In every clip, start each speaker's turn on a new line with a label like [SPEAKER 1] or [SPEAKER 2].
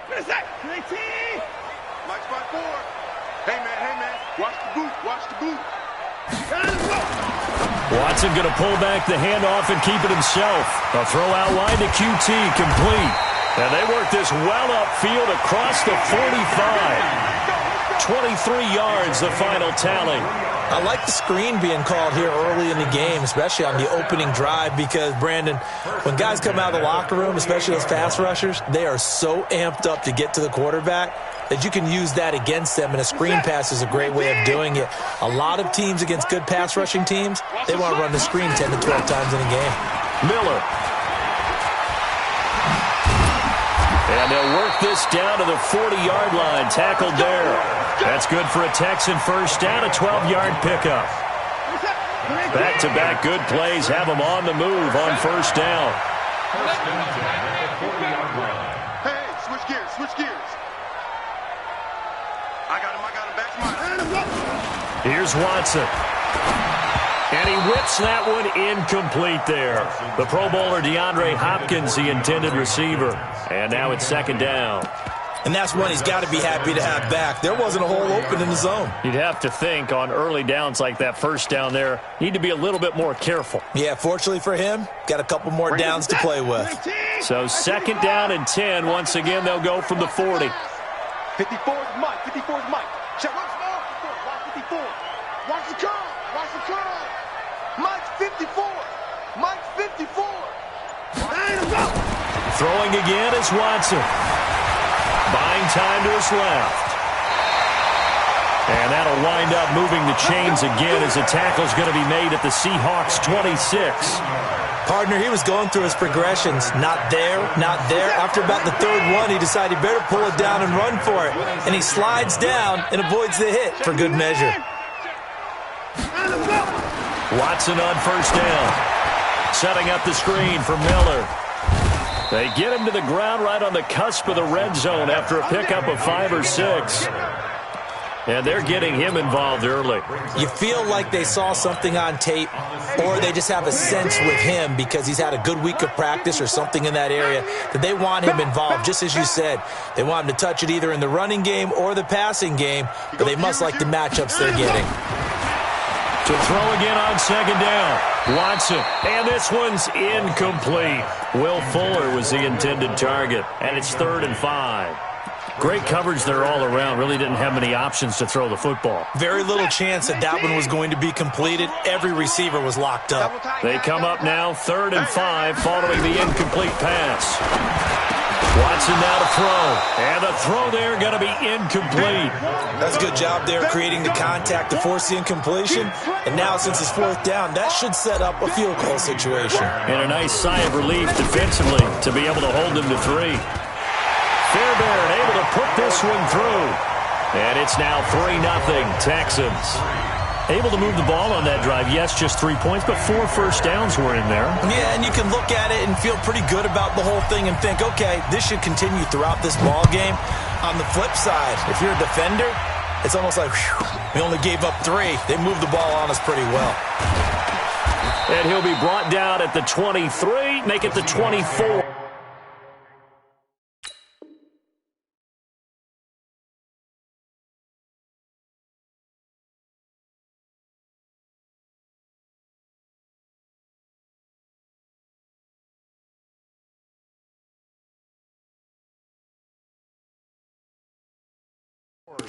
[SPEAKER 1] Mike spot 4. Hey, man. Watch the boot.
[SPEAKER 2] Watson going to pull back the handoff and keep it himself. A throw out wide to QT, complete. And they work this well upfield across the 45. 23 yards, the final tally.
[SPEAKER 3] I like the screen being called here early in the game, especially on the opening drive, because, Brandon, when guys come out of the locker room, especially those pass rushers, they are so amped up to get to the quarterback that you can use that against them, and a screen pass is a great way of doing it. A lot of teams against good pass rushing teams, they want to run the screen 10 to 12 times in a game.
[SPEAKER 2] Miller. And they'll work this down to the 40-yard line, tackled there. That's good for a Texan first down, a 12-yard pickup. Back-to-back good plays have them on the move on first down.
[SPEAKER 1] Hey, switch gears. I got him, back to mine.
[SPEAKER 2] Here's Watson. And he whips that one incomplete there. The Pro Bowler DeAndre Hopkins, the intended receiver. And now it's second down.
[SPEAKER 3] And that's one he's got to be happy to have back. There wasn't a hole open in the zone.
[SPEAKER 2] You'd have to think on early downs like that first down there, need to be a little bit more careful.
[SPEAKER 3] Yeah, fortunately for him, got a couple more downs to play with.
[SPEAKER 2] So second down and 10. Once again, they'll go from the 40.
[SPEAKER 1] 54 is Mike. Check once more. Watch 54. Watch the curl. Mike's 54.
[SPEAKER 2] Throwing again is Watson. Buying time to his left. And that'll wind up moving the chains again as the tackle's going to be made at the Seahawks 26.
[SPEAKER 3] Partner, he was going through his progressions. Not there. After about the third one, he decided he better pull it down and run for it. And he slides down and avoids the hit for good measure.
[SPEAKER 2] Watson on first down. Setting up the screen for Miller. They get him to the ground right on the cusp of the red zone after a pickup of 5 or 6. And they're getting him involved early.
[SPEAKER 3] You feel like they saw something on tape, or they just have a sense with him because he's had a good week of practice or something in that area that they want him involved, just as you said. They want him to touch it either in the running game or the passing game, but they must like the matchups they're getting.
[SPEAKER 2] To throw again on second down. Watson. And this one's incomplete. Will Fuller was the intended target. And it's 3rd and 5. Great coverage there all around. Really didn't have many options to throw the football.
[SPEAKER 3] Very little chance that one was going to be completed. Every receiver was locked up.
[SPEAKER 2] They come up now 3rd and 5 following the incomplete pass. Watson now to throw. And the throw there going to be incomplete.
[SPEAKER 3] That's a good job there creating the contact to force the incompletion. And now since it's 4th down, that should set up a field goal situation.
[SPEAKER 2] And a nice sigh of relief defensively to be able to hold them to 3. Fairbairn able to put this one through. And it's now 3-0 Texans. Able to move the ball on that drive. Yes, just 3 points, but 4 first downs were in there.
[SPEAKER 3] Yeah, and you can look at it and feel pretty good about the whole thing and think, okay, this should continue throughout this ball game. On the flip side, if you're a defender, it's almost like, whew, we only gave up 3. They moved the ball on us pretty well.
[SPEAKER 2] And he'll be brought down at the 23, make it the 24.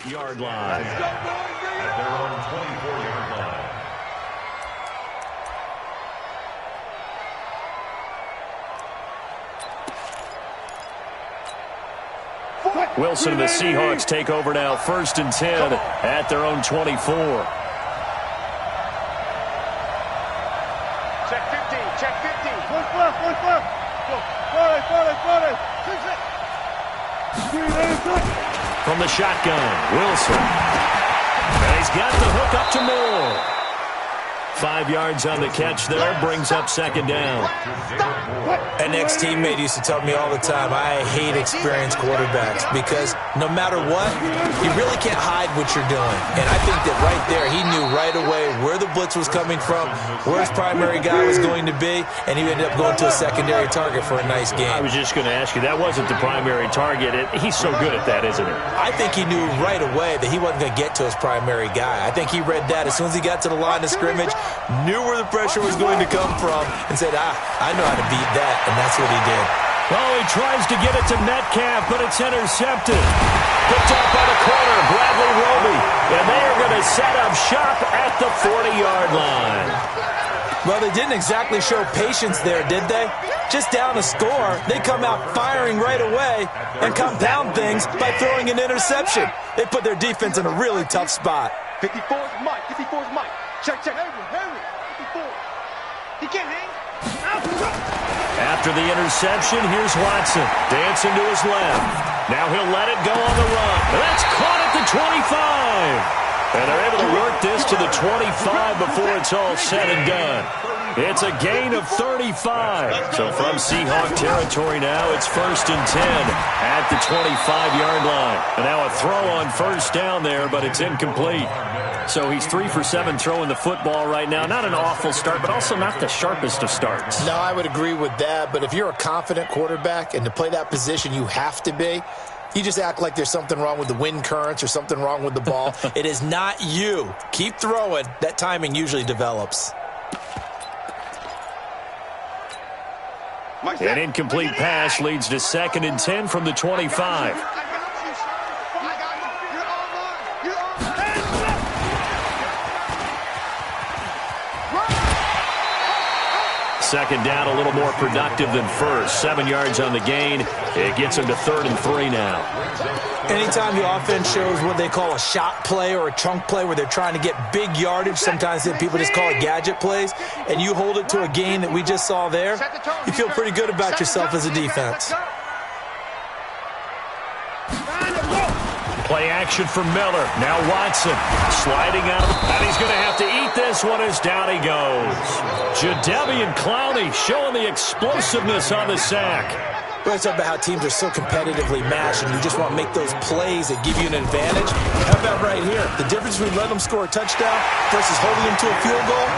[SPEAKER 2] Yard line. At their own 24-yard line. Wilson and the Seahawks take over now, 1st and 10 at their own 24.
[SPEAKER 1] Check 15.
[SPEAKER 4] Push left.
[SPEAKER 2] From the shotgun, Wilson. And he's got the hook up to Moore. 5 yards on the catch there, brings up second down.
[SPEAKER 3] An ex-teammate used to tell me all the time, I hate experienced quarterbacks because no matter what, you really can't hide what you're doing. And I think that right there, he knew right away where the blitz was coming from, where his primary guy was going to be, and he ended up going to a secondary target for a nice game.
[SPEAKER 2] I was just going to ask you, that wasn't the primary target. He's so good at that, isn't he?
[SPEAKER 3] I think he knew right away that he wasn't going to get to his primary guy. I think he read that as soon as he got to the line of scrimmage, knew where the pressure was going to come from, and said, I know how to beat that, and that's what he did.
[SPEAKER 2] Oh, he tries to get it to Metcalf, but it's intercepted. Picked up by the corner, Bradley Roby, and they are going to set up shop at the 40-yard line.
[SPEAKER 3] Well, they didn't exactly show patience there, did they? Just down a score, they come out firing right away and compound things by throwing an interception. They put their defense in a really tough spot.
[SPEAKER 1] 54's Mike. 54's Mike. Check. Henry. 54. He can't hang.
[SPEAKER 2] After the interception, here's Watson. Dancing to his left. Now he'll let it go on the run. That's caught at the 25. And they're able to work this to the 25 before it's all said and done. It's a gain of 35. So from Seahawk territory now, it's 1st and 10 at the 25-yard line. And now a throw on first down there, but it's incomplete. So he's 3 for 7 throwing the football right now. Not an awful start, but also not the sharpest of starts.
[SPEAKER 3] No, I would agree with that. But if you're a confident quarterback and to play that position, you have to be. You just act like there's something wrong with the wind currents or something wrong with the ball. It is not you. Keep throwing. That timing usually develops.
[SPEAKER 2] An incomplete pass leads to 2nd and 10 from the 25. Second down, a little more productive than first. 7 yards on the gain. It gets him to 3rd and 3 now.
[SPEAKER 3] Anytime the offense shows what they call a shot play or a chunk play where they're trying to get big yardage, sometimes people just call it gadget plays, and you hold it to a gain that we just saw there, you feel pretty good about yourself as a defense.
[SPEAKER 2] Play action for Miller. Now Watson sliding out. And he's going to have to eat this one as down he goes. Jadeveon Clowney showing the explosiveness on the sack.
[SPEAKER 3] We're talking about how teams are so competitively matched and you just want to make those plays that give you an advantage. How about right here? The difference between letting them score a touchdown versus holding them to a field goal,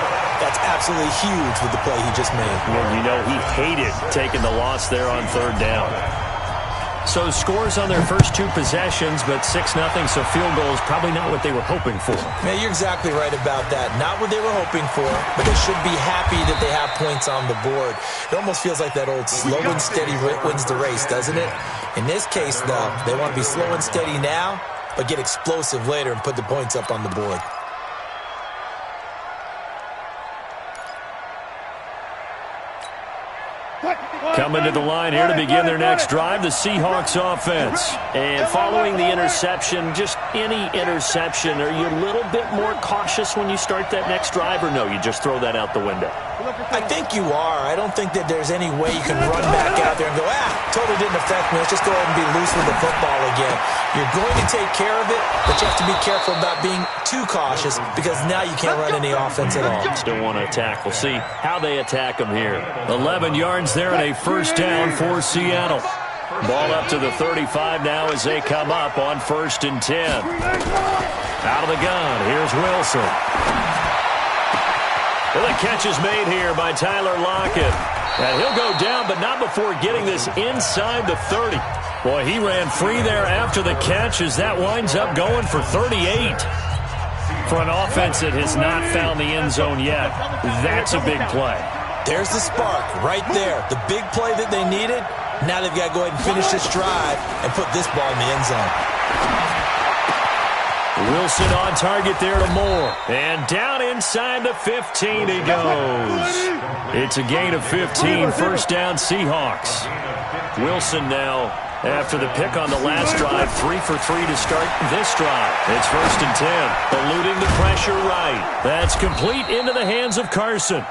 [SPEAKER 3] that's absolutely huge with the play he just made.
[SPEAKER 2] Well, you know, he hated taking the loss there on 3rd down. So scores on their first 2 possessions, but 6-0, so field goal is probably not what they were hoping for.
[SPEAKER 3] Man, you're exactly right about that. Not what they were hoping for, but they should be happy that they have points on the board. It almost feels like that old slow and steady wins the race, doesn't it? In this case, though, they want to be slow and steady now, but get explosive later and put the points up on the board.
[SPEAKER 2] Coming to the line here to begin their next drive, the Seahawks offense. And following the interception, just any interception, are you a little bit more cautious when you start that next drive, or no, you just throw that out the window?
[SPEAKER 3] I think you are. I don't think that there's any way you can run back out there and go, totally didn't affect me. Let's just go ahead and be loose with the football again. You're going to take care of it, but you have to be careful about being too cautious because now you can't run any offense at all.
[SPEAKER 2] Still want to attack. We'll see how they attack them here. 11 yards there and a first down for Seattle. Ball up to the 35 now as they come up on 1st and 10. Out of the gun, here's Wilson. Well, the catch is made here by Tyler Lockett. And he'll go down, but not before getting this inside the 30. Boy, he ran free there after the catch as that winds up going for 38. For an offense that has not found the end zone yet, that's a big play.
[SPEAKER 3] There's the spark right there. The big play that they needed. Now they've got to go ahead and finish this drive and put this ball in the end zone.
[SPEAKER 2] Wilson on target there to Moore. And down inside the 15 he goes. It's a gain of 15, first down Seahawks. Wilson now, after the pick on the last drive, 3 for 3 to start this drive. It's 1st and 10, eluding the pressure right. That's complete into the hands of Carson.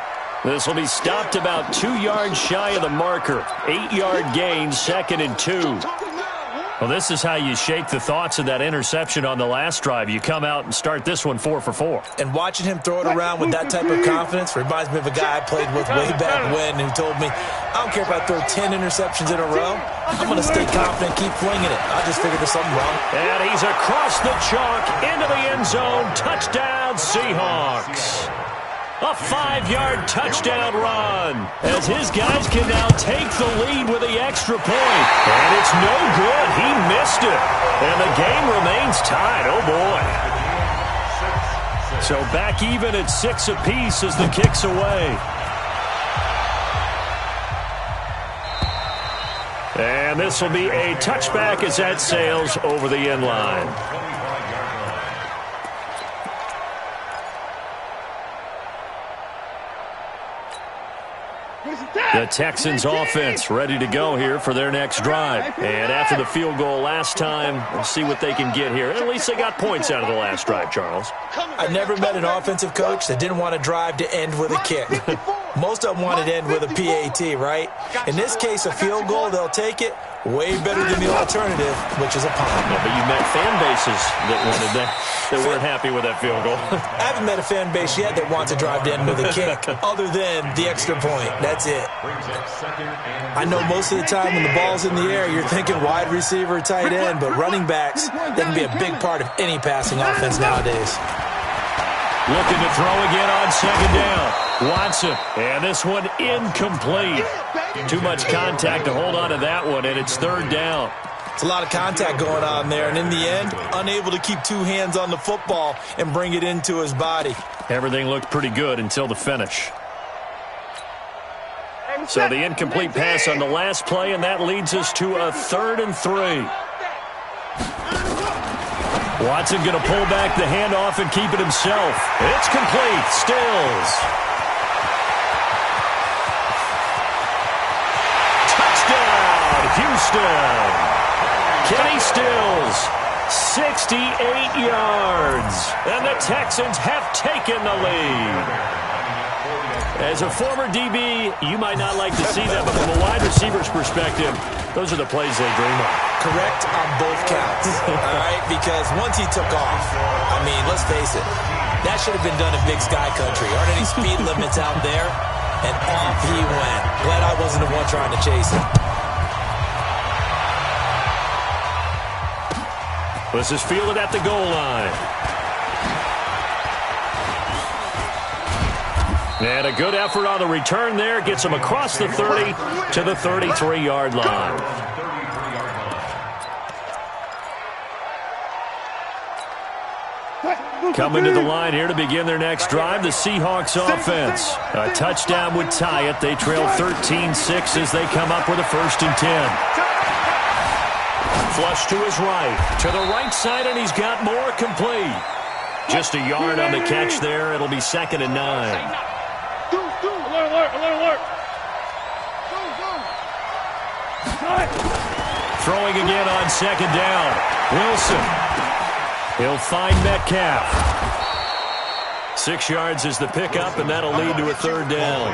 [SPEAKER 2] This will be stopped about 2 yards shy of the marker. 8-yard gain, 2nd and 2. Well, this is how you shake the thoughts of that interception on the last drive. You come out and start this one 4 for 4.
[SPEAKER 3] And watching him throw it around with that type of confidence reminds me of a guy I played with way back when who told me, I don't care if I throw 10 interceptions in a row. I'm going to stay confident, keep flinging it. I just figured there's something wrong.
[SPEAKER 2] And he's across the chalk into the end zone. Touchdown, Seahawks. A 5-yard touchdown run as his guys can now take the lead with the extra point. And it's no good. He missed it. And the game remains tied. Oh, boy. So back even at 6 apiece as the kick's away. And this will be a touchback as that sails over the end line. The Texans offense ready to go here for their next drive. And after the field goal last time, we'll see what they can get here. At least they got points out of the last drive, Charles.
[SPEAKER 3] I never met an offensive coach that didn't want to drive to end with a kick. Most of them wanted to end with a PAT, right? In this case, a field goal, they'll take it. Way better than the alternative, which is a punt.
[SPEAKER 2] Yeah, but you met fan bases that wanted that weren't happy with that field goal.
[SPEAKER 3] I haven't met a fan base yet that wants to drive to end with a kick, other than the extra point. That's it. I know most of the time when the ball's in the air, you're thinking wide receiver, tight end, but running backs, they can be a big part of any passing offense nowadays.
[SPEAKER 2] Looking to throw again on second down. Watson, and this one incomplete. Too much contact to hold on to that one, and it's third down.
[SPEAKER 3] It's a lot of contact going on there, and in the end, unable to keep two hands on the football and bring it into his body.
[SPEAKER 2] Everything looked pretty good until the finish. So the incomplete pass on the last play, and that leads us to a 3rd and 3. Watson going to pull back the handoff and keep it himself. It's complete. Stills. Touchdown, Houston. Kenny Stills, 68 yards. And the Texans have taken the lead. As a former DB, you might not like to see that, but from a wide receiver's perspective, those are the plays they dream of.
[SPEAKER 3] Correct on both counts, all right? Because once he took off, I mean, let's face it, that should have been done in Big Sky Country. Aren't any speed limits out there? And off he went. Glad I wasn't the one trying to chase him.
[SPEAKER 2] This is fielded at the goal line. And a good effort on the return there. Gets him across the 30 to the 33-yard line. Coming to the line here to begin their next drive, the Seahawks offense. A touchdown would tie it. They trail 13-6 as they come up with a 1st and 10. Flush to his right. To the right side, and he's got more complete. Just a yard on the catch there. It'll be 2nd and 9.
[SPEAKER 1] Alert.
[SPEAKER 2] Throwing again on 2nd down. Wilson. He'll find Metcalf. 6 yards is the pickup, and that'll lead to a 3rd down.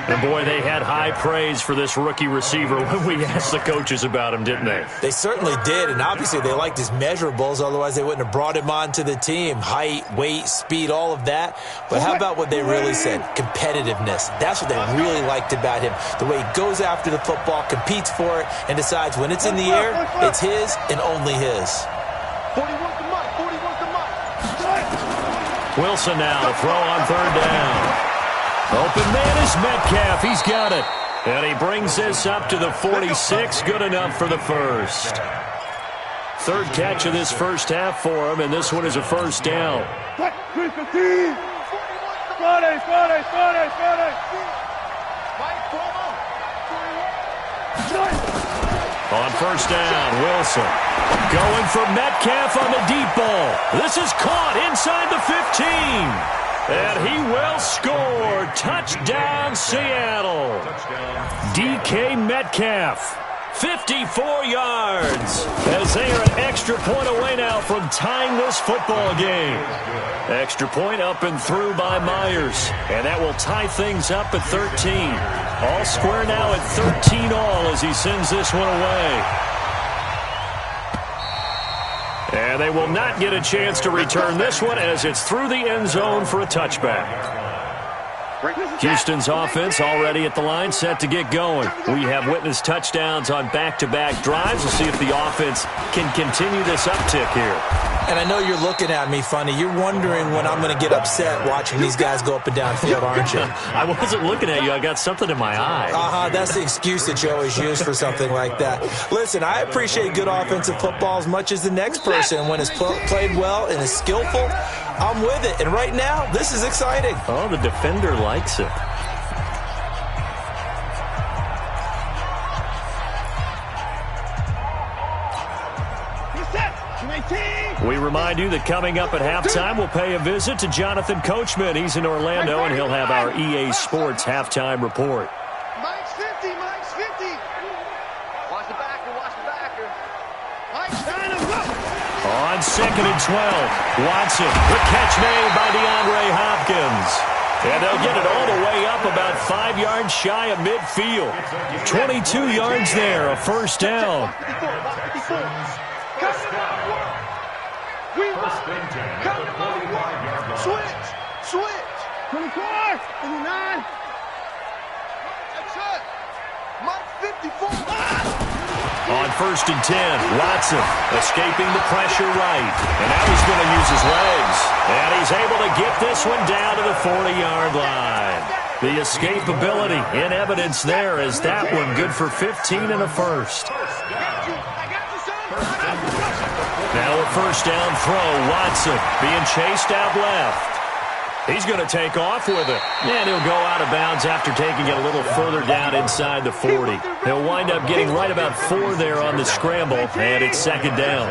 [SPEAKER 2] And, boy, they had high praise for this rookie receiver when we asked the coaches about him, didn't they?
[SPEAKER 3] They certainly did, and obviously they liked his measurables. Otherwise, they wouldn't have brought him onto the team. Height, weight, speed, all of that. But how about what they really said? Competitiveness. That's what they really liked about him. The way he goes after the football, competes for it, and decides when it's in the air, it's his and only his.
[SPEAKER 2] Wilson now to throw on 3rd down. Open man is Metcalf. He's got it. And he brings this up to the 46. Good enough for the 1st. 3rd catch of this first half for him, and this one is a 1st down. On 1st down, Wilson going for Metcalf on the deep ball. This is caught inside the 15. And he will score. Touchdown, Seattle. DK Metcalf, 54 yards. As they are an extra point away now from tying this football game. Extra point up and through by Myers. And that will tie things up at 13. All square now at 13 all as he sends this one away. And they will not get a chance to return this one as it's through the end zone for a touchback. Houston's offense already at the line, set to get going. We have witnessed touchdowns on back-to-back drives. We'll see if the offense can continue this uptick here.
[SPEAKER 3] And I know you're looking at me funny. You're wondering when I'm going to get upset watching these guys go up and down field, aren't you?
[SPEAKER 2] I wasn't looking at you. I got something in my eye.
[SPEAKER 3] That's the excuse that you always use for something like that. Listen, I appreciate good offensive football as much as the next person. When it's played well and is skillful, I'm with it. And right now, this is exciting.
[SPEAKER 2] Oh, the defender likes it. We remind you that coming up at halftime, we'll pay a visit to Jonathan Coachman. He's in Orlando, and he'll have our EA Sports halftime report.
[SPEAKER 1] Mike's 50, Mike's 50. Watch the backer. Mike's trying to go.
[SPEAKER 2] On 2nd and 12, Watson, the catch made by DeAndre Hopkins. And they'll get it all the way up about 5 yards shy of midfield. 22 yards there, a first down.
[SPEAKER 1] Switch. 24, 29. That's it. Mike 54.
[SPEAKER 2] On 1st and 10, Watson escaping the pressure right. And now he's going to use his legs. And he's able to get this one down to the 40-yard line. The escapability in evidence there as that one good for 15 and a first. Now a first down throw, Watson being chased out left. He's going to take off with it. And he'll go out of bounds after taking it a little further down inside the 40. He'll wind up getting right about 4 there on the scramble, and it's 2nd down.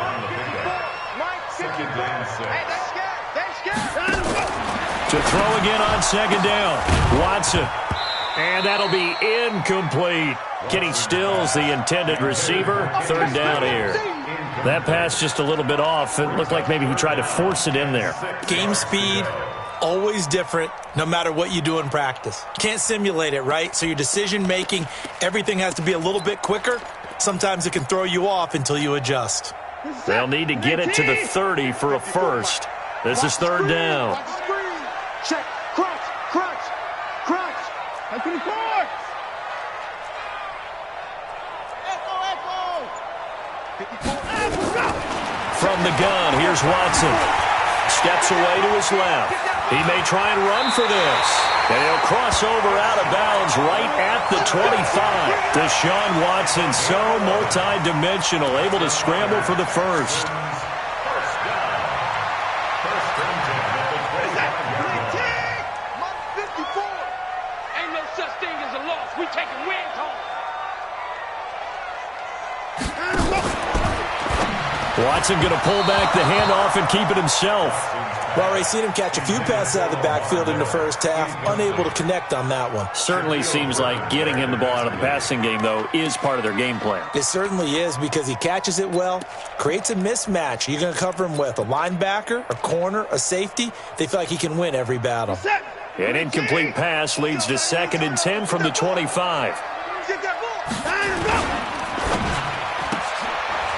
[SPEAKER 2] To throw again on 2nd down, Watson. And that'll be incomplete. Kenny Stills, the intended receiver. 3rd down here. That pass just a little bit off. It looked like maybe he tried to force it in there.
[SPEAKER 3] Game speed, always different, no matter what you do in practice. Can't simulate it, right? So your decision-making, everything has to be a little bit quicker. Sometimes it can throw you off until you adjust.
[SPEAKER 2] They'll need to get it to the 30 for a first. This is 3rd down.
[SPEAKER 1] Check. Crunch. That's pretty far.
[SPEAKER 2] From the gun, here's Watson. Steps away to his left. He may try and run for this. And he'll cross over out of bounds right at the 25. Deshaun Watson, so multi-dimensional, able to scramble for the first.
[SPEAKER 1] Ain't no such thing as a loss. We taking wins home.
[SPEAKER 2] Watson going to pull back the handoff and keep it himself.
[SPEAKER 3] Well, Ray, seen him catch a few passes out of the backfield in the first half, unable to connect on that one.
[SPEAKER 2] Certainly seems like getting him the ball out of the passing game, though, is part of their game plan.
[SPEAKER 3] It certainly is because he catches it well, creates a mismatch. You're going to cover him with a linebacker, a corner, a safety. They feel like he can win every battle.
[SPEAKER 2] An incomplete pass leads to 2nd and 10 from the 25.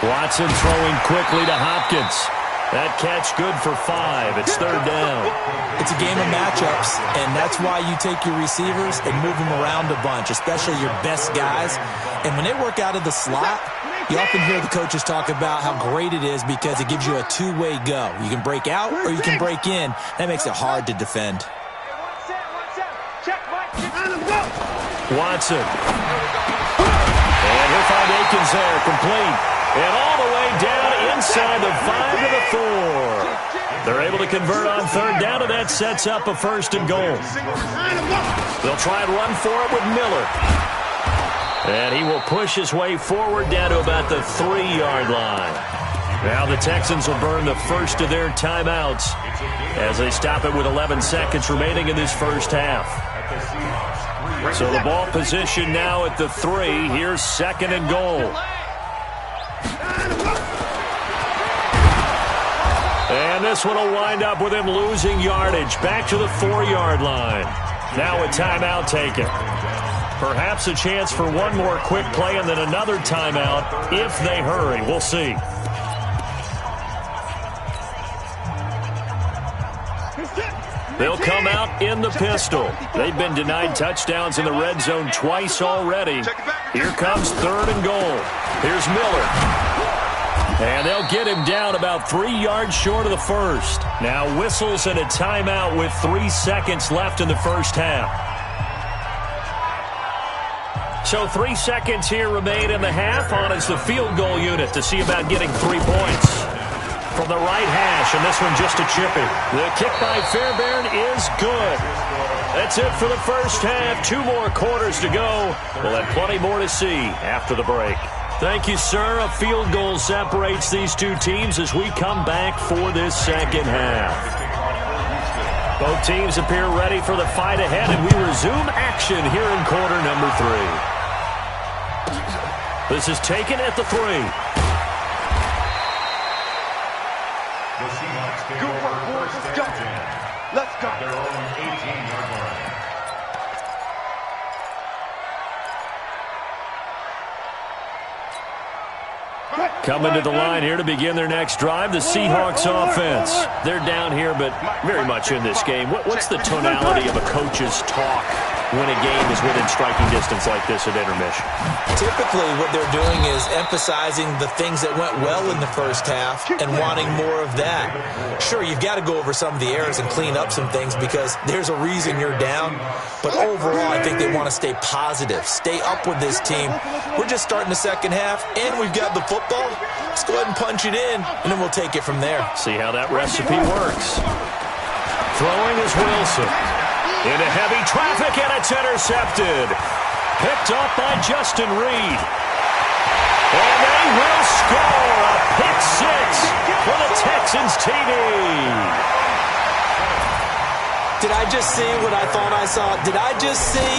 [SPEAKER 2] Watson throwing quickly to Hopkins. That catch good for 5. It's 3rd down.
[SPEAKER 3] It's a game of matchups, and that's why you take your receivers and move them around a bunch, especially your best guys. And when they work out of the slot, you often hear the coaches talk about how great it is because it gives you a two-way go. You can break out or you can break in. That makes it hard to defend.
[SPEAKER 2] Watson. And he'll find Akins there, complete. And all the way down inside the 5 to the 4. They're able to convert on 3rd down, and that sets up a 1st and goal. They'll try and run for it with Miller. And he will push his way forward down to about the 3-yard line. Now the Texans will burn the first of their timeouts as they stop it with 11 seconds remaining in this first half. So the ball position now at the 3. Here's 2nd and goal. And this one will wind up with him losing yardage back to the 4-yard line. Now a timeout taken. Perhaps a chance for one more quick play and then another timeout if they hurry. We'll see. They'll come out in the pistol. They've been denied touchdowns in the red zone twice already. Here comes 3rd and goal. Here's Miller. And they'll get him down about 3 yards short of the first. Now whistles and a timeout with 3 seconds left in the first half. So 3 seconds here remain in the half. On is the field goal unit to see about getting 3 points. From the right hash, and this one just a chippy. The kick by Fairbairn is good. That's it for the first half. 2 more quarters to go. We'll have plenty more to see after the break. Thank you, sir. A field goal separates these 2 teams as we come back for this second half. Both teams appear ready for the fight ahead, and we resume action here in quarter number 3. This is taken at the 3.
[SPEAKER 1] Good work, boys. Let's go. Let's go. Their own 18-yard line.
[SPEAKER 2] Coming to the line here to begin their next drive, the Seahawks offense. They're down here, but very much in this game. What's the tonality of a coach's talk when a game is within striking distance like this at intermission?
[SPEAKER 3] Typically, what they're doing is emphasizing the things that went well in the first half and wanting more of that. Sure, you've got to go over some of the errors and clean up some things because there's a reason you're down. But overall, I think they want to stay positive, stay up with this team. We're just starting the second half, and we've got the football. Let's go ahead and punch it in, and then we'll take it from there.
[SPEAKER 2] See how that recipe works. Throwing is Wilson. Into heavy traffic, and it's intercepted. Picked up by Justin Reed. And they will score a pick 6 for the Texans TD.
[SPEAKER 3] Did I just see what I thought I saw? Did I just see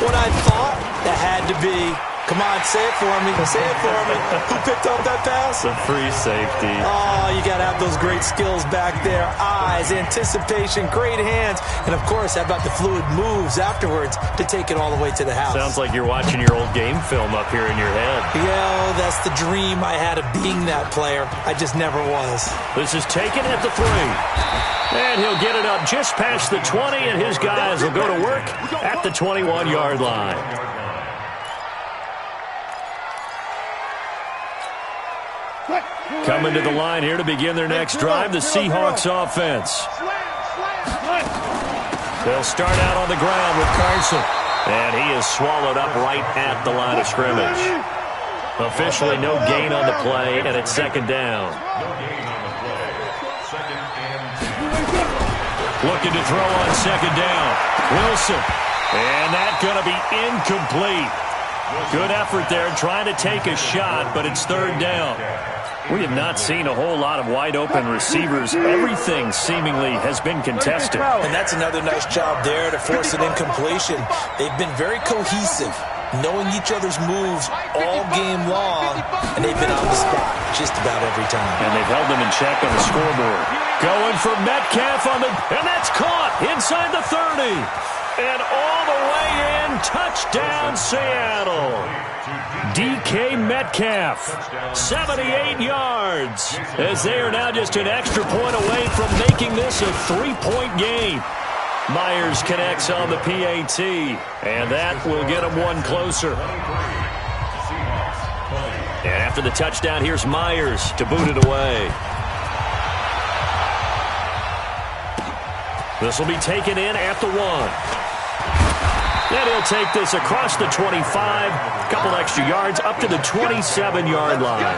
[SPEAKER 3] what I thought? That had to be. Come on, say it for me. Say it for me. Who picked up that pass?
[SPEAKER 2] The free safety.
[SPEAKER 3] Oh, you got to have those great skills back there. Eyes, anticipation, great hands. And, of course, how about the fluid moves afterwards to take it all the way to the house?
[SPEAKER 2] Sounds like you're watching your old game film up here in your head.
[SPEAKER 3] Yeah, that's the dream I had of being that player. I just never was.
[SPEAKER 2] This is taken at the 3. And he'll get it up just past the 20, and his guys will go to work at the 21-yard line. Coming to the line here to begin their next drive, the Seahawks offense. They'll start out on the ground with Carson. And he is swallowed up right at the line of scrimmage. Officially no gain on the play, and it's second down. Looking to throw on second down. Wilson. And that's going to be incomplete. Good effort there trying to take a shot, but it's third down. We have not seen a whole lot of wide-open receivers. Everything seemingly has been contested.
[SPEAKER 3] And that's another nice job there to force an incompletion. They've been very cohesive, knowing each other's moves all game long, and they've been on the spot just about every time.
[SPEAKER 2] And they've held them in check on the scoreboard. Going for Metcalf on the... And that's caught inside the 30. And all the way in, touchdown Seattle. DK Metcalf, 78 yards, as they are now just an extra point away from making this a 3-point game. Myers connects on the PAT, and that will get them one closer. And after the touchdown, here's Myers to boot it away. This will be taken in at the 1. And he'll take this across the 25, a couple extra yards, up to the 27-yard line.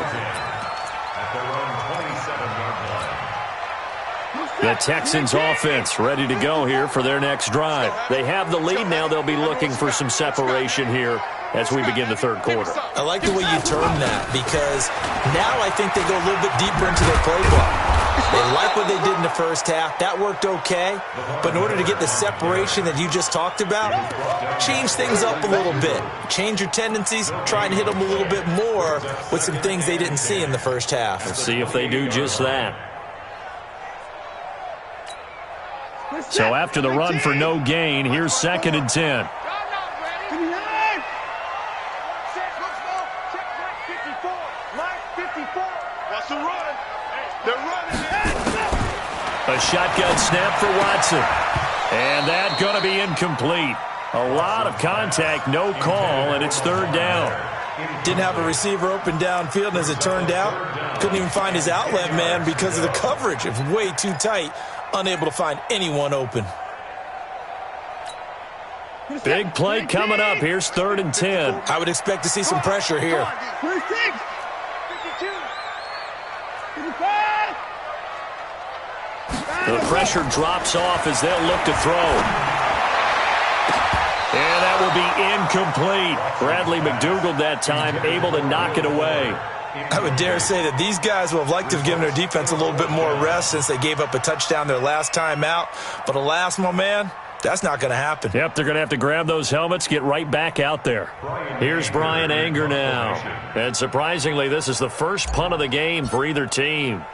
[SPEAKER 2] The Texans offense ready to go here for their next drive. They have the lead now. They'll be looking for some separation here as we begin the third quarter.
[SPEAKER 3] I like the way you term that because now I think they go a little bit deeper into their playbook. They like what they did in the first half. That worked okay. But in order to get the separation that you just talked about, change things up a little bit. Change your tendencies. Try and hit them a little bit more with some things they didn't see in the first half.
[SPEAKER 2] We'll see if they do just that. So after the run for no gain, here's 2nd and 10. A shotgun snap for Watson. And that's going to be incomplete. A lot of contact, no call, and it's third down.
[SPEAKER 3] Didn't have a receiver open downfield, and as it turned out, couldn't even find his outlet man because of the coverage. It was way too tight, unable to find anyone open.
[SPEAKER 2] Big play coming up. Here's 3rd and 10.
[SPEAKER 3] I would expect to see some pressure here.
[SPEAKER 2] The pressure drops off as they'll look to throw. And that will be incomplete. Bradley McDougald that time able to knock it away.
[SPEAKER 3] I would dare say that these guys will have liked to have given their defense a little bit more rest since they gave up a touchdown their last time out. But alas, my man, that's not going to happen.
[SPEAKER 2] Yep, they're going to have to grab those helmets, get right back out there. Here's Brian Anger now. And surprisingly, this is the first punt of the game for either team.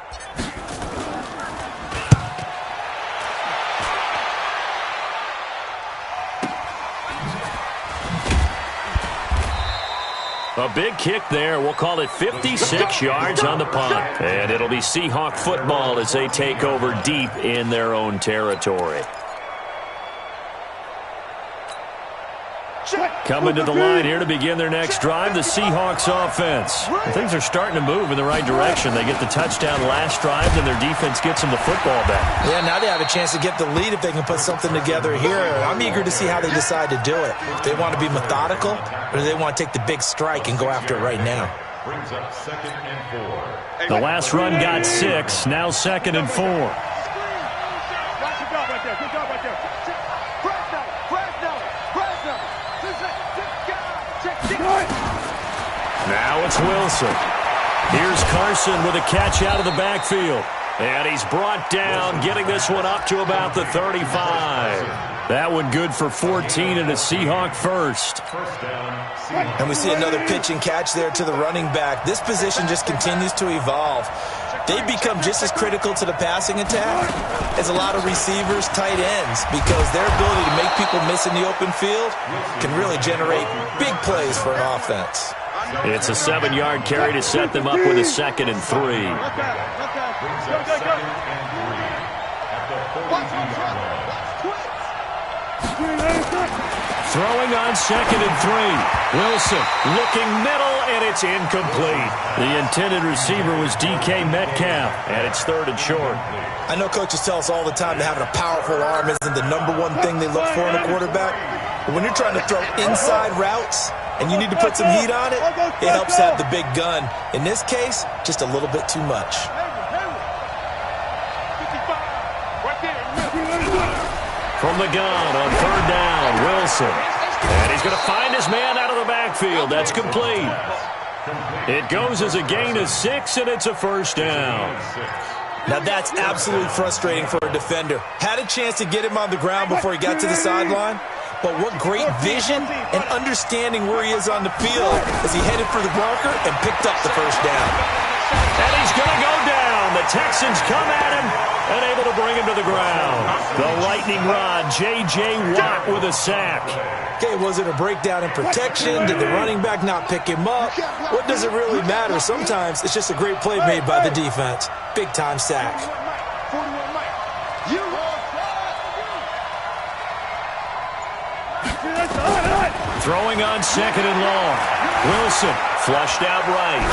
[SPEAKER 2] A big kick there. We'll call it 56 yards on the punt. And it'll be Seahawk football as they take over deep in their own territory. Coming to the line here to begin their next drive, the Seahawks offense. Things are starting to move in the right direction. They get the touchdown last drive, then their defense gets them the football back.
[SPEAKER 3] Yeah, now they have a chance to get the lead if they can put something together here. I'm eager to see how they decide to do it. Do they want to be methodical, or do they want to take the big strike and go after it right now?
[SPEAKER 2] The last run got 6, now 2nd and 4. Now it's Wilson. Here's Carson with a catch out of the backfield. And he's brought down, getting this one up to about the 35. That one good for 14 and a Seahawk first.
[SPEAKER 3] And we see another pitch and catch there to the running back. This position just continues to evolve. They become just as critical to the passing attack as a lot of receivers, tight ends, because their ability to make people miss in the open field can really generate big plays for an offense.
[SPEAKER 2] It's a 7-yard carry to set them up with a 2nd and 3. Throwing on 2nd and 3. Wilson looking middle, and it's incomplete. The intended receiver was DK Metcalf, and it's 3rd and short.
[SPEAKER 3] I know coaches tell us all the time that having a powerful arm isn't the #1 thing they look for in a quarterback. But when you're trying to throw inside routes and you need to put some heat on it, it helps have the big gun. In this case, just a little bit too much.
[SPEAKER 2] From the gun on 3rd down, Wilson. And he's going to find his man out of the backfield. That's complete. It goes as a gain of 6, and it's a 1st down.
[SPEAKER 3] Now that's absolutely frustrating for a defender. Had a chance to get him on the ground before he got to the sideline, but what great vision and understanding where he is on the field as he headed for the marker and picked up the 1st down.
[SPEAKER 2] And he's going to go down. The Texans come at him and able to bring him to the ground. The lightning rod, J.J. Watt with a sack.
[SPEAKER 3] Okay, was it a breakdown in protection? Did the running back not pick him up? What does it really matter? Sometimes it's just a great play made by the defense. Big-time sack.
[SPEAKER 2] Throwing on 2nd and long. Wilson flushed out right.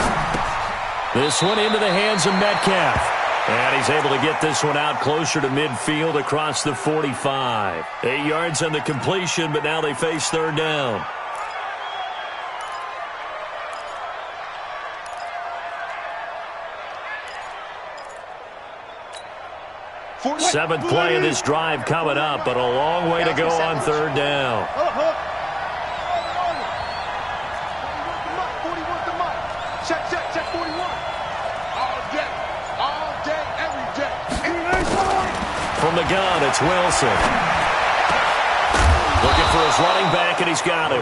[SPEAKER 2] This one into the hands of Metcalf. And he's able to get this one out closer to midfield across the 45. 8 yards on the completion, but now they face 3rd down. Seventh play of this drive coming up, but a long way to go on 3rd down.
[SPEAKER 1] Check 41. All day, every day.
[SPEAKER 2] From the gun, it's Wilson. Looking for his running back, and he's got him.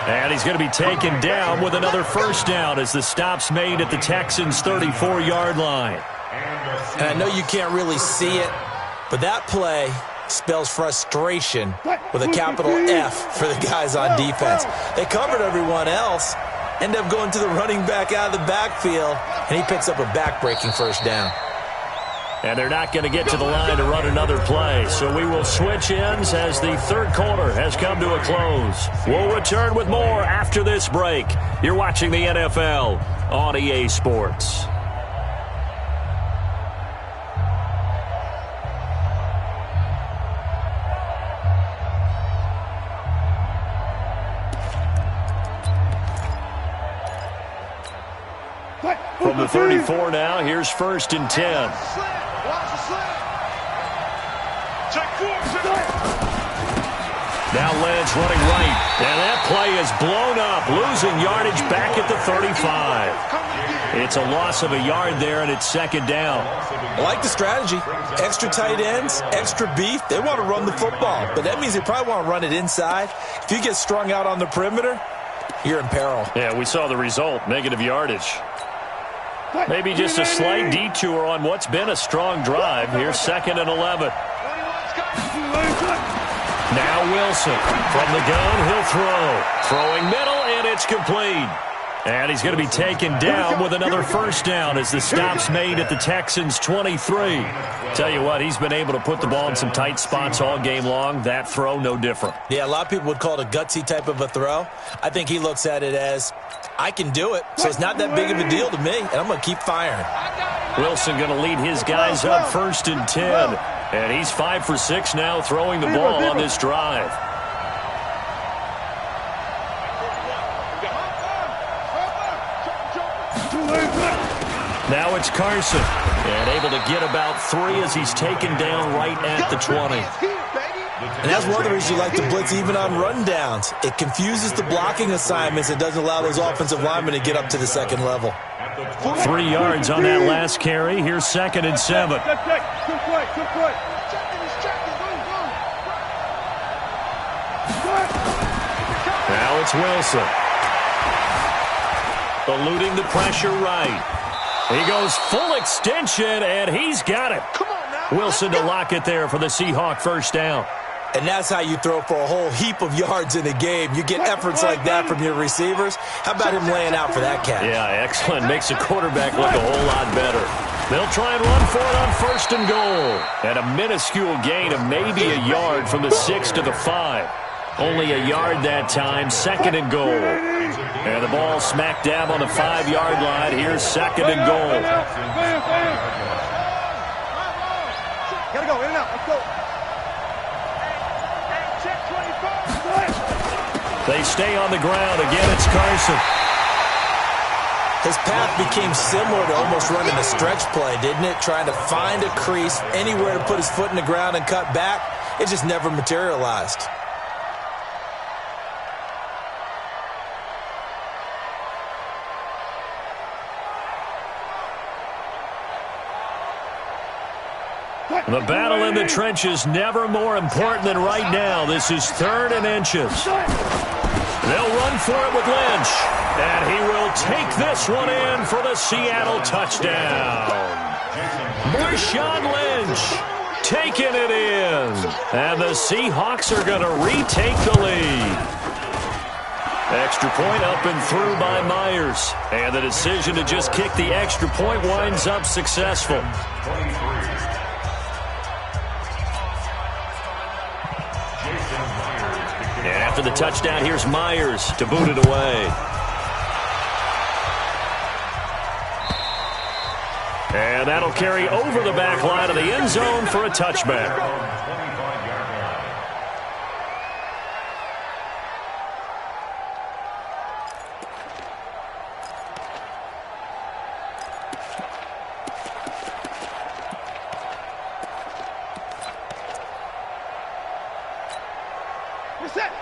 [SPEAKER 2] And he's going to be taken down with another 1st down as the stop's made at the Texans' 34-yard line.
[SPEAKER 3] And I know you can't really see it, but that play spells frustration with a capital F for the guys on defense. They covered everyone else, end up going to the running back out of the backfield, and he picks up a back-breaking 1st down.
[SPEAKER 2] And they're not going to get to the line to run another play. So we will switch ends as the third quarter has come to a close. We'll return with more after this break. You're watching the NFL on EA Sports. From the 34 now, here's 1st and 10. Now Lynch running right, and that play is blown up, losing yardage back at the 35. It's a loss of a yard there, and it's 2nd down.
[SPEAKER 3] I like the strategy. Extra tight ends, extra beef. They want to run the football, but that means they probably want to run it inside. If you get strung out on the perimeter, you're in peril.
[SPEAKER 2] Yeah, we saw the result, negative yardage. Maybe just a slight detour on what's been a strong drive. Here's 2nd and 11. Now Wilson from the gun, he'll throw. Throwing middle, and it's complete. And he's going to be taken down with another 1st down as the stop's made at the Texans' 23. Tell you what, he's been able to put the ball in some tight spots all game long. That throw, no different.
[SPEAKER 3] Yeah, a lot of people would call it a gutsy type of a throw. I think he looks at it as, I can do it, so it's not that big of a deal to me, and I'm going to keep firing.
[SPEAKER 2] Wilson going to lead his guys up 1st and 10. And he's 5 for 6 now throwing the ball on this drive. Now it's Carson. And able to get about 3 as he's taken down right at the 20.
[SPEAKER 3] And that's one of the reasons you like to blitz even on rundowns. It confuses the blocking assignments. It doesn't allow those offensive linemen to get up to the 2nd level.
[SPEAKER 2] 3 yards on that last carry. Here's 2nd and 7. Now it's Wilson. Eluding the pressure right. He goes full extension, and he's got it. Wilson to lock it there for the Seahawk 1st down.
[SPEAKER 3] And that's how you throw for a whole heap of yards in a game. You get efforts like that from your receivers. How about him laying out for that catch?
[SPEAKER 2] Yeah, excellent. Makes the quarterback look a whole lot better. They'll try and run for it on 1st and goal. And a minuscule gain of maybe a yard from the 6 to the 5. Only a yard that time, 2nd and goal. And the ball smack dab on the 5-yard line. Here's 2nd and goal.
[SPEAKER 1] Gotta go, in and out, let's go.
[SPEAKER 2] They stay on the ground. Again, it's Carson.
[SPEAKER 3] His path became similar to almost running a stretch play, didn't it? Trying to find a crease, anywhere to put his foot in the ground and cut back. It just never materialized.
[SPEAKER 2] The battle in the trenches never more important than right now. This is 3rd and inches. They'll run for it with Lynch. And he will take this one in for the Seattle touchdown. Marshawn Lynch taking it in. And the Seahawks are going to retake the lead. Extra point up and through by Myers. And the decision to just kick the extra point winds up successful. And after the touchdown, here's Myers to boot it away. And that'll carry over the back line of the end zone for a touchback.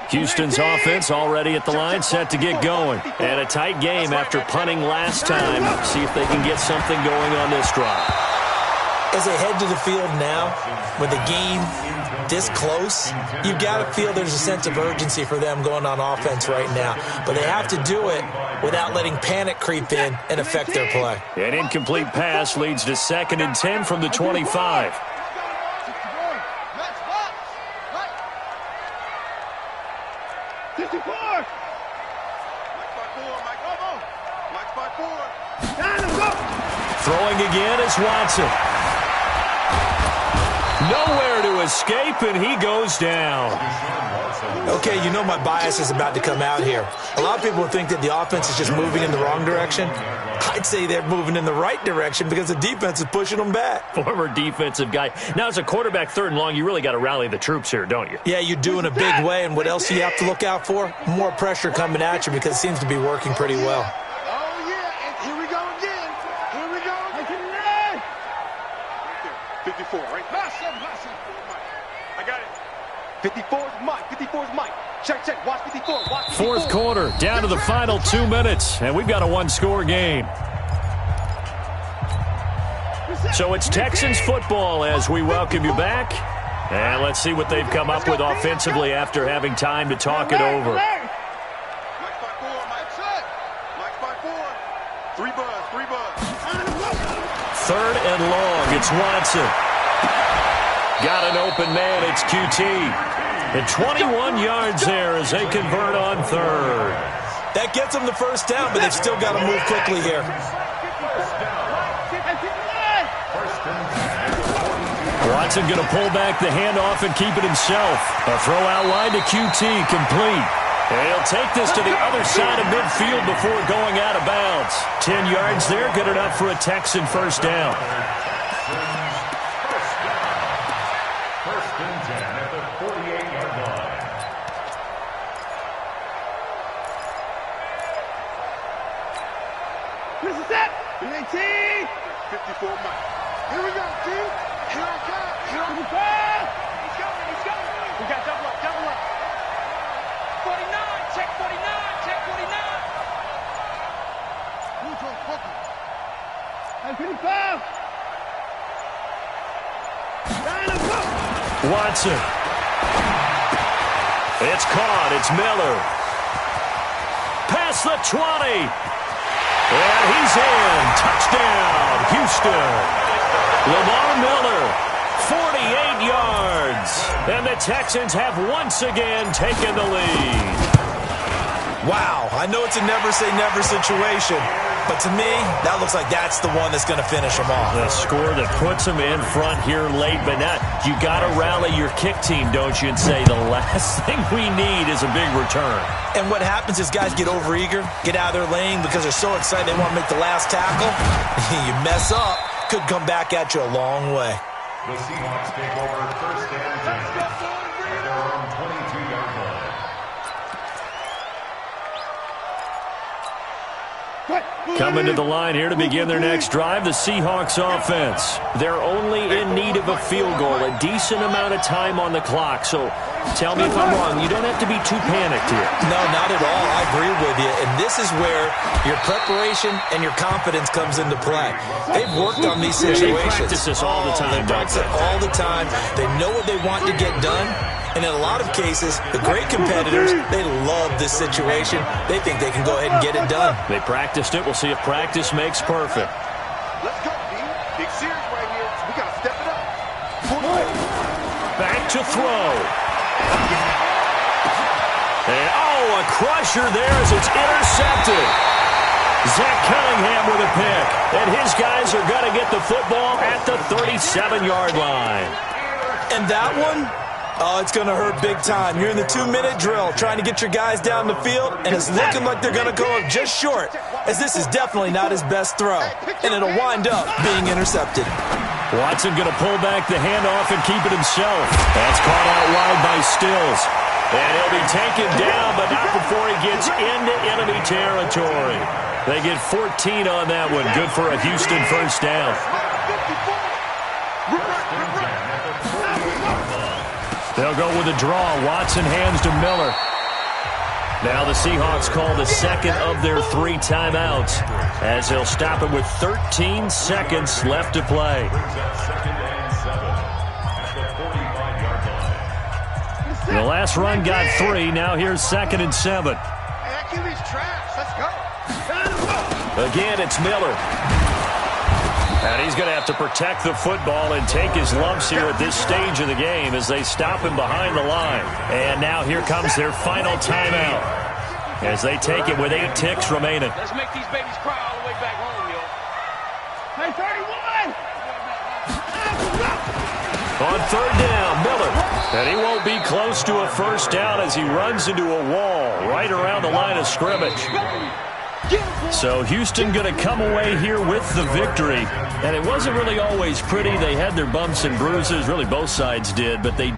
[SPEAKER 2] Houston's offense already at the line, set to get going. And a tight game after punting last time. See if they can get something going on this drive.
[SPEAKER 3] As they head to the field now, with the game this close, you've got to feel there's a sense of urgency for them going on offense right now. But they have to do it without letting panic creep in and affect their play.
[SPEAKER 2] An incomplete pass leads to 2nd and 10 from the 25. Throwing again is Watson. Nowhere to escape, and he goes down.
[SPEAKER 3] Okay, you know my bias is about to come out here. A lot of people think that the offense is just moving in the wrong direction. I'd say they're moving in the right direction because the defense is pushing them back.
[SPEAKER 2] Former defensive guy. Now, as a quarterback, 3rd and long, you really got to rally the troops here, don't you?
[SPEAKER 3] Yeah, you do in a big way, and what else do you have to look out for? More pressure coming at you because it seems to be working pretty well.
[SPEAKER 1] Oh, yeah, and here we go again. Here we go. 54, right? I got it. 54 is Mike. 54 is Mike. Check. Watch 54. Watch 54.
[SPEAKER 2] Fourth quarter, down to the final 2 minutes, and we've got a one-score game. So it's Texans football as we welcome you back. And let's see what they've come up with offensively after having time to talk it over.
[SPEAKER 1] Mike's by 4, Mike's set. Mike's by 4. 3 buzz.
[SPEAKER 2] 3rd and long, it's Watson. Got an open man, it's QT. And 21 yards there as they convert on 3rd.
[SPEAKER 3] That gets them the first down, but they've still got to move quickly here.
[SPEAKER 2] Watson going to pull back the handoff and keep it himself. A throw out line to QT, complete. And he'll take this to the other side of midfield before going out of bounds. 10 yards there, good enough for a Texan first down.
[SPEAKER 1] This is it. 54 Mike. Here we go, T. Here I come. He's coming. We got double up. 49. Check 49. Neutral, quickly. And 55.
[SPEAKER 2] Watson. It's caught. It's Miller. Past the 20. And he's in. Touchdown, Houston. Lamar Miller, 48 yards. And the Texans have once again taken the lead.
[SPEAKER 3] Wow, I know it's a never-say-never situation, but to me, that looks like that's the one that's going to finish them off.
[SPEAKER 2] The score that puts them in front here late, but not. You got to rally your kick team, don't you, and say the last thing we need is a big return.
[SPEAKER 3] And what happens is guys get overeager, get out of their lane because they're so excited they want to make the last tackle. You mess up, could come back at you a long way.
[SPEAKER 4] The Seahawks take over first and 10 at their own 22-yard line.
[SPEAKER 2] Coming to the line here to begin their next drive, the Seahawks offense. They're only in need of a field goal, a decent amount of time on the clock. So tell me if I'm wrong. You don't have to be too panicked here.
[SPEAKER 3] No, not at all. I agree with you. And this is where your preparation and your confidence comes into play. They've worked on these situations.
[SPEAKER 2] They practice this all the time.
[SPEAKER 3] They practice it all the time. They know what they want to get done. And in a lot of cases, the great competitors, they love this situation. They think they can go ahead and get it done.
[SPEAKER 2] They practiced it. We'll see if practice makes perfect.
[SPEAKER 1] Let's go, D. Big series right here. We got to step it up.
[SPEAKER 2] Back to throw. And, a crusher there as it's intercepted. Zach Cunningham with a pick. And his guys are going to get the football at the 37-yard line.
[SPEAKER 3] And that one? Oh, it's going to hurt big time. You're in the 2-minute drill trying to get your guys down the field, and it's looking like they're going to go up just short, as this is definitely not his best throw, and it'll wind up being intercepted.
[SPEAKER 2] Watson going to pull back the handoff and keep it himself. That's caught out wide by Stills. And he'll be taken down, but not before he gets into enemy territory. They get 14 on that one. Good for a Houston first down. They'll go with a draw. Watson hands to Miller. Now the Seahawks call the second of their 3 timeouts as they'll stop it with 13 seconds left to play. The last run got 3. Now here's 2nd and 7. Again, it's Miller. And he's going to have to protect the football and take his lumps here at this stage of the game as they stop him behind the line. And now here comes their final timeout as they take it with 8 ticks remaining.
[SPEAKER 5] Let's make these babies cry all the way back home, yo.
[SPEAKER 1] Hey, 31!
[SPEAKER 2] On third down, Miller. And he won't be close to a first down as he runs into a wall right around the line of scrimmage. So Houston going to come away here with the victory. And it wasn't really always pretty. They had their bumps and bruises. Really, both sides did. But they